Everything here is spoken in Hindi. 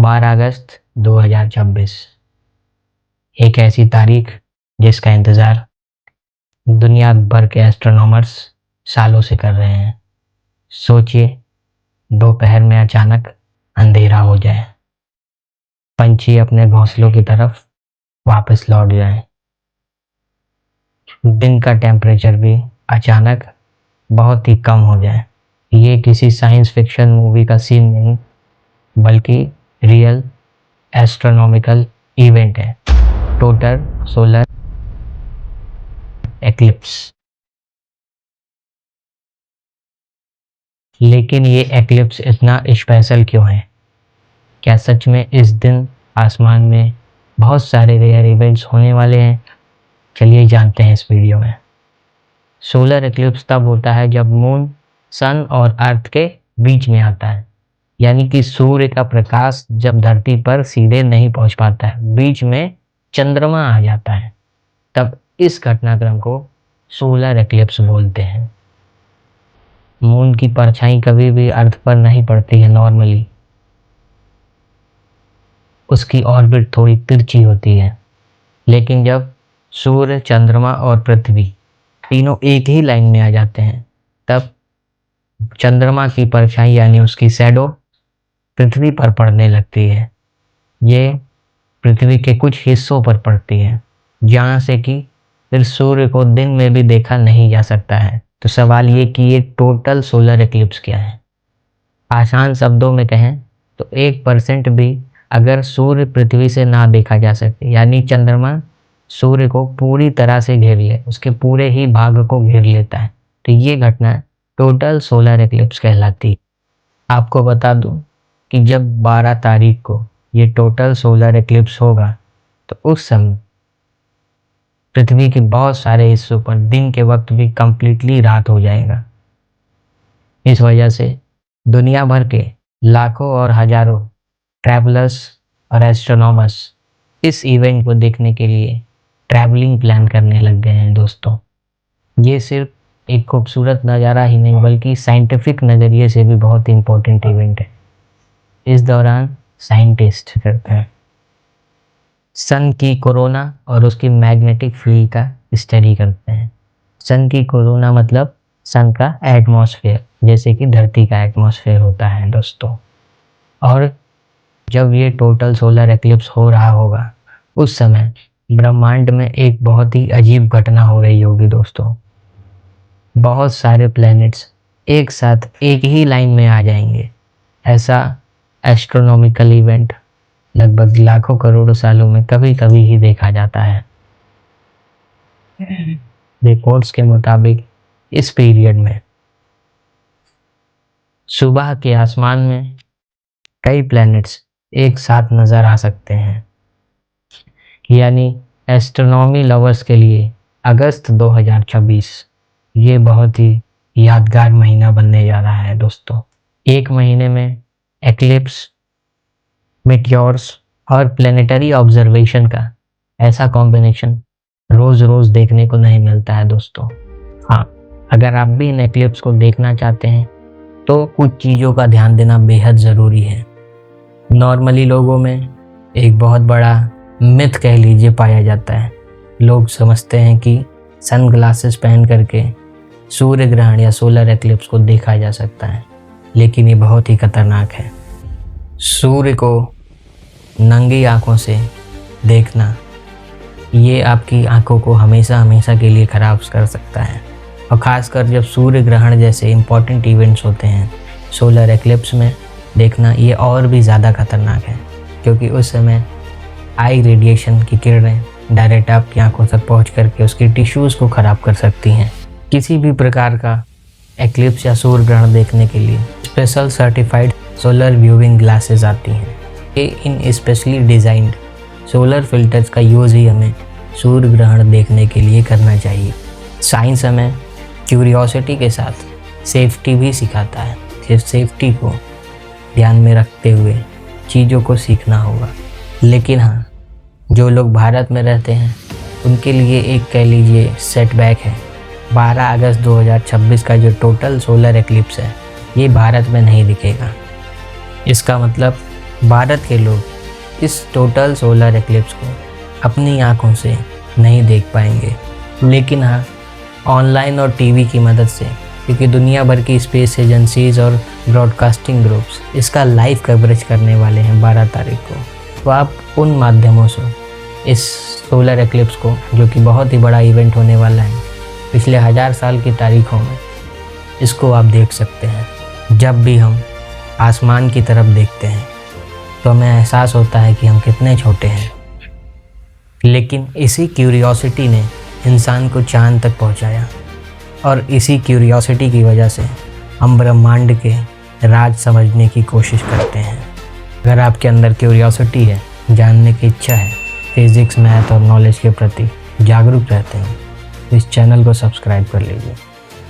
12 अगस्त 2026 एक ऐसी तारीख जिसका इंतज़ार दुनिया भर के एस्ट्रोनॉमर्स सालों से कर रहे हैं। सोचिए, दोपहर में अचानक अंधेरा हो जाए, पंछी अपने घोंसलों की तरफ वापस लौट जाएं, दिन का टेम्परेचर भी अचानक बहुत ही कम हो जाए। ये किसी साइंस फिक्शन मूवी का सीन नहीं, बल्कि रियल एस्ट्रोनॉमिकल इवेंट है, टोटल सोलर एक्लिप्स। लेकिन ये एक्लिप्स इतना स्पेशल क्यों है? क्या सच में इस दिन आसमान में बहुत सारे रेयर इवेंट्स होने वाले हैं? चलिए जानते हैं इस वीडियो में। सोलर एक्लिप्स तब होता है जब मून सन और अर्थ के बीच में आता है, यानी कि सूर्य का प्रकाश जब धरती पर सीधे नहीं पहुंच पाता है, बीच में चंद्रमा आ जाता है, तब इस घटनाक्रम को सोलर एक्लिप्स बोलते हैं। मून की परछाई कभी भी अर्थ पर नहीं पड़ती है नॉर्मली, उसकी ऑर्बिट थोड़ी तिरछी होती है। लेकिन जब सूर्य, चंद्रमा और पृथ्वी तीनों एक ही लाइन में आ जाते हैं, तब चंद्रमा की परछाई यानी उसकी शैडो पृथ्वी पर पड़ने लगती है। ये पृथ्वी के कुछ हिस्सों पर पड़ती है, जहाँ से कि फिर सूर्य को दिन में भी देखा नहीं जा सकता है। तो सवाल ये कि ये टोटल सोलर एक्लिप्स क्या है? आसान शब्दों में कहें तो 1% भी अगर सूर्य पृथ्वी से ना देखा जा सके, यानी चंद्रमा सूर्य को पूरी तरह से घेर ले, उसके पूरे ही भाग को घेर लेता है, तो ये घटना टोटल सोलर एक्लिप्स कहलाती है। आपको बता दूं कि जब 12 तारीख को ये टोटल सोलर एक्लिप्स होगा, तो उस समय पृथ्वी के बहुत सारे हिस्सों पर दिन के वक्त भी कंप्लीटली रात हो जाएगा। इस वजह से दुनिया भर के लाखों और हजारों ट्रैवलर्स और एस्ट्रोनॉमर्स इस इवेंट को देखने के लिए ट्रैवलिंग प्लान करने लग गए हैं दोस्तों। ये सिर्फ एक खूबसूरत नज़ारा ही नहीं, बल्कि साइंटिफिक नज़रिए से भी बहुत इम्पोर्टेंट इवेंट है। इस दौरान साइंटिस्ट करते हैं सन की कोरोना और उसकी मैग्नेटिक फील्ड का स्टडी करते हैं। सन की कोरोना मतलब सन का एटमॉस्फेयर, जैसे कि धरती का एटमॉस्फेयर होता है दोस्तों। और जब ये टोटल सोलर एक्लिप्स हो रहा होगा, उस समय ब्रह्मांड में एक बहुत ही अजीब घटना हो रही होगी दोस्तों। बहुत सारे प्लैनेट्स एक साथ एक ही लाइन में आ जाएंगे। ऐसा एस्ट्रोनॉमिकल इवेंट लगभग लाखों करोड़ों सालों में कभी कभी ही देखा जाता है। रिपोर्ट्स के मुताबिक इस पीरियड में सुबह के आसमान में कई प्लैनेट्स एक साथ नजर आ सकते हैं, यानी एस्ट्रोनॉमी लवर्स के लिए अगस्त 2026 ये बहुत ही यादगार महीना बनने जा रहा है दोस्तों। एक महीने में एक्लिप्स, मेटियोर्स और प्लेनेटरी ऑब्जर्वेशन का ऐसा कॉम्बिनेशन रोज रोज देखने को नहीं मिलता है दोस्तों। हाँ, अगर आप भी इन एक्लिप्स को देखना चाहते हैं तो कुछ चीज़ों का ध्यान देना बेहद ज़रूरी है। नॉर्मली लोगों में एक बहुत बड़ा मिथ कह लीजिए पाया जाता है। लोग समझते हैं कि सन ग्लासेस पहन करके सूर्य ग्रहण या सोलर एक्लिप्स को देखा जा सकता है, लेकिन ये बहुत ही खतरनाक है। सूर्य को नंगी आंखों से देखना ये आपकी आंखों को हमेशा हमेशा के लिए ख़राब कर सकता है। और ख़ासकर जब सूर्य ग्रहण जैसे इम्पॉर्टेंट इवेंट्स होते हैं, सोलर एक्लिप्स में देखना ये और भी ज़्यादा खतरनाक है, क्योंकि उस समय आई रेडिएशन की किरणें डायरेक्ट आपकी आंखों तक पहुंच करके उसकी टिश्यूज़ को ख़राब कर सकती हैं। किसी भी प्रकार का एक्लिप्स या सूर्य ग्रहण देखने के लिए special certified solar viewing glasses आती हैं। ये इन स्पेशली डिज़ाइंड सोलर फिल्टर्स का यूज़ ही हमें सूर्य ग्रहण देखने के लिए करना चाहिए। साइंस हमें क्यूरियोसिटी के साथ सेफ्टी भी सिखाता है। सिर्फ सेफ्टी को ध्यान में रखते हुए चीज़ों को सीखना होगा। लेकिन हाँ, जो लोग भारत में रहते हैं उनके लिए एक कह लीजिए सेटबैक है। 12 अगस्त 2026 का जो टोटल सोलर एक्लिप्स है, ये भारत में नहीं दिखेगा। इसका मतलब भारत के लोग इस टोटल सोलर एक्लिप्स को अपनी आंखों से नहीं देख पाएंगे, लेकिन हाँ ऑनलाइन और टीवी की मदद से, क्योंकि दुनिया भर की स्पेस एजेंसीज और ब्रॉडकास्टिंग ग्रुप्स इसका लाइव कवरेज करने वाले हैं 12 तारीख को। तो आप उन माध्यमों से इस सोलर एक्लिप्स को, जो कि बहुत ही बड़ा इवेंट होने वाला है पिछले 1000 साल की तारीखों में, इसको आप देख सकते हैं। जब भी हम आसमान की तरफ देखते हैं तो हमें एहसास होता है कि हम कितने छोटे हैं, लेकिन इसी क्यूरियोसिटी ने इंसान को चांद तक पहुंचाया और इसी क्यूरियोसिटी की वजह से हम ब्रह्मांड के राज समझने की कोशिश करते हैं। अगर आपके अंदर क्यूरियोसिटी है, जानने की इच्छा है, फिज़िक्स, मैथ और नॉलेज के प्रति जागरूक रहते हैं, तो इस चैनल को सब्सक्राइब कर लीजिए।